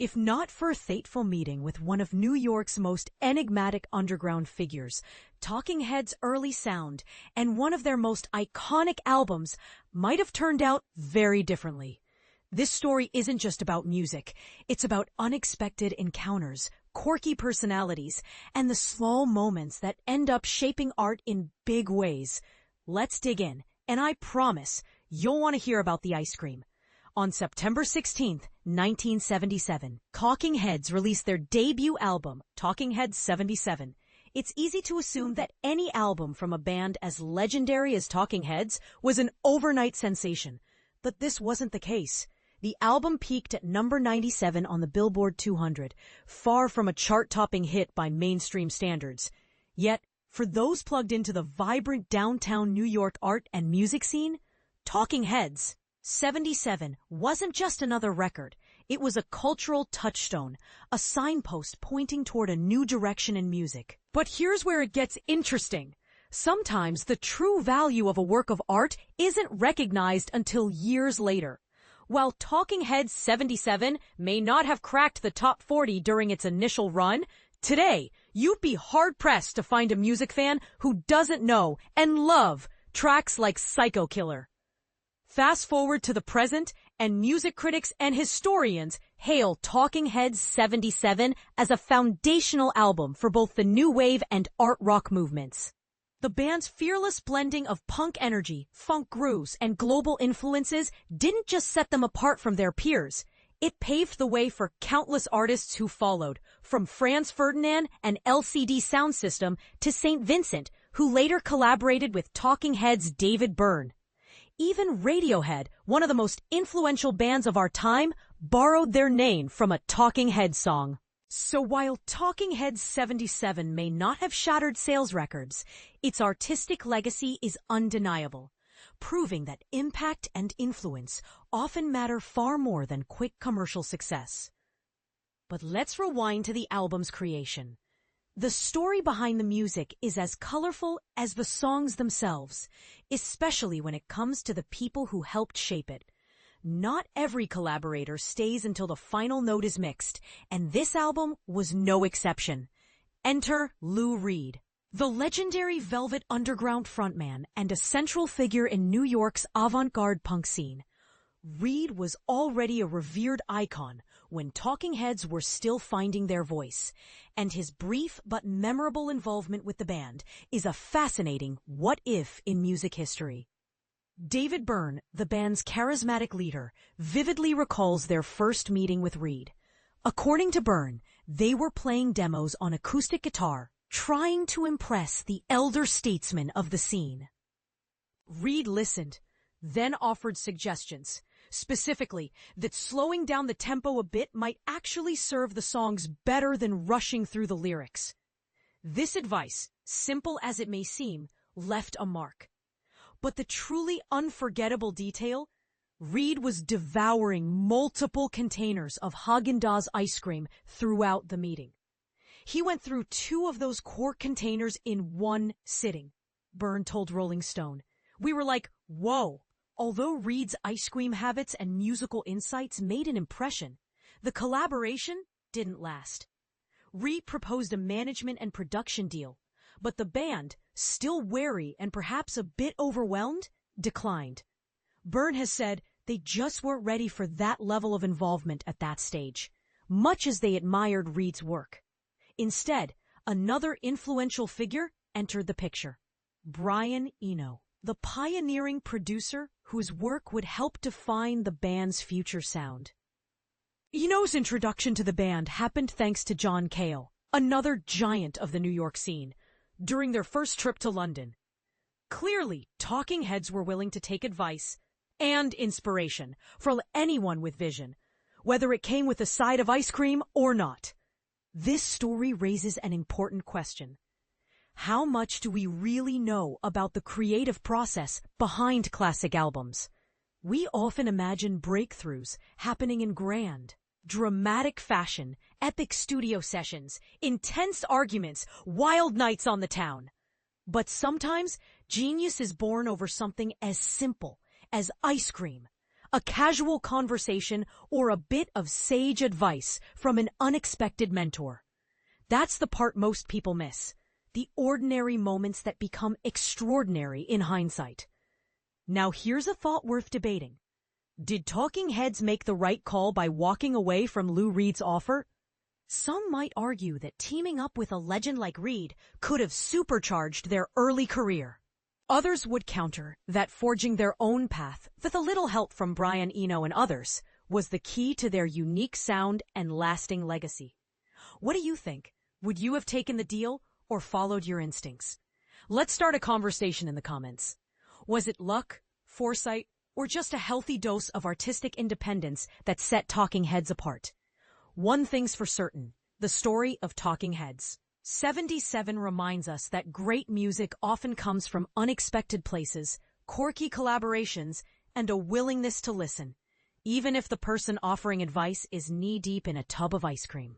If not for a fateful meeting with one of New York's most enigmatic underground figures, Talking Heads' early sound and one of their most iconic albums might have turned out very differently. This story isn't just about music. It's about unexpected encounters, quirky personalities, and the small moments that end up shaping art in big ways. Let's dig in, and I promise you'll want to hear about the ice cream. On September 16th, 1977, Talking Heads released their debut album, Talking Heads 77. It's easy to assume that any album from a band as legendary as Talking Heads was an overnight sensation. But this wasn't the case. The album peaked at number 97 on the Billboard 200, far from a chart-topping hit by mainstream standards. Yet, for those plugged into the vibrant downtown New York art and music scene, Talking Heads 77 wasn't just another record. It was a cultural touchstone, a signpost pointing toward a new direction in music. But here's where it gets interesting. Sometimes the true value of a work of art isn't recognized until years later. While Talking Heads 77 may not have cracked the top 40 during its initial run, today you'd be hard-pressed to find a music fan who doesn't know and love tracks like Psycho Killer. Fast forward to the present, and music critics and historians hail Talking Heads 77 as a foundational album for both the new wave and art rock movements. The band's fearless blending of punk energy, funk grooves, and global influences didn't just set them apart from their peers. It paved the way for countless artists who followed, from Franz Ferdinand and LCD Soundsystem to St. Vincent, who later collaborated with Talking Heads' David Byrne. Even Radiohead, one of the most influential bands of our time, borrowed their name from a Talking Heads song. So while Talking Heads 77 may not have shattered sales records, its artistic legacy is undeniable, proving that impact and influence often matter far more than quick commercial success. But let's rewind to the album's creation. The story behind the music is as colorful as the songs themselves, especially when it comes to the people who helped shape it. Not every collaborator stays until the final note is mixed, and this album was no exception. Enter Lou Reed, the legendary Velvet Underground frontman and a central figure in New York's avant-garde punk scene. Reed was already a revered icon when Talking Heads were still finding their voice, and his brief but memorable involvement with the band is a fascinating what-if in music history. David Byrne, the band's charismatic leader, vividly recalls their first meeting with Reed. According to Byrne, they were playing demos on acoustic guitar, trying to impress the elder statesman of the scene. Reed listened, then offered suggestions. Specifically, that slowing down the tempo a bit might actually serve the songs better than rushing through the lyrics. This advice, simple as it may seem, left a mark. But the truly unforgettable detail, Reed was devouring multiple containers of Häagen-Dazs ice cream throughout the meeting. He went through 2 of those core containers in one sitting, Byrne told Rolling Stone. We were like, whoa. Although Reed's ice cream habits and musical insights made an impression, the collaboration didn't last. Reed proposed a management and production deal, but the band, still wary and perhaps a bit overwhelmed, declined. Byrne has said they just weren't ready for that level of involvement at that stage, much as they admired Reed's work. Instead, another influential figure entered the picture, Brian Eno, the pioneering producer whose work would help define the band's future sound. Eno's introduction to the band happened thanks to John Cale, another giant of the New York scene, during their first trip to London. Clearly, Talking Heads were willing to take advice and inspiration from anyone with vision, whether it came with a side of ice cream or not. This story raises an important question. How much do we really know about the creative process behind classic albums? We often imagine breakthroughs happening in grand, dramatic fashion, epic studio sessions, intense arguments, wild nights on the town. But sometimes genius is born over something as simple as ice cream, a casual conversation, or a bit of sage advice from an unexpected mentor. That's the part most people miss. The ordinary moments that become extraordinary in hindsight. Now here's a thought worth debating. Did Talking Heads make the right call by walking away from Lou Reed's offer? Some might argue that teaming up with a legend like Reed could have supercharged their early career. Others would counter that forging their own path, with a little help from Brian Eno and others, was the key to their unique sound and lasting legacy. What do you think? Would you have taken the deal or followed your instincts? Let's start a conversation in the comments. Was it luck, foresight, or just a healthy dose of artistic independence that set Talking Heads apart? One thing's for certain, the story of Talking Heads. 77 reminds us that great music often comes from unexpected places, quirky collaborations, and a willingness to listen, even if the person offering advice is knee-deep in a tub of ice cream.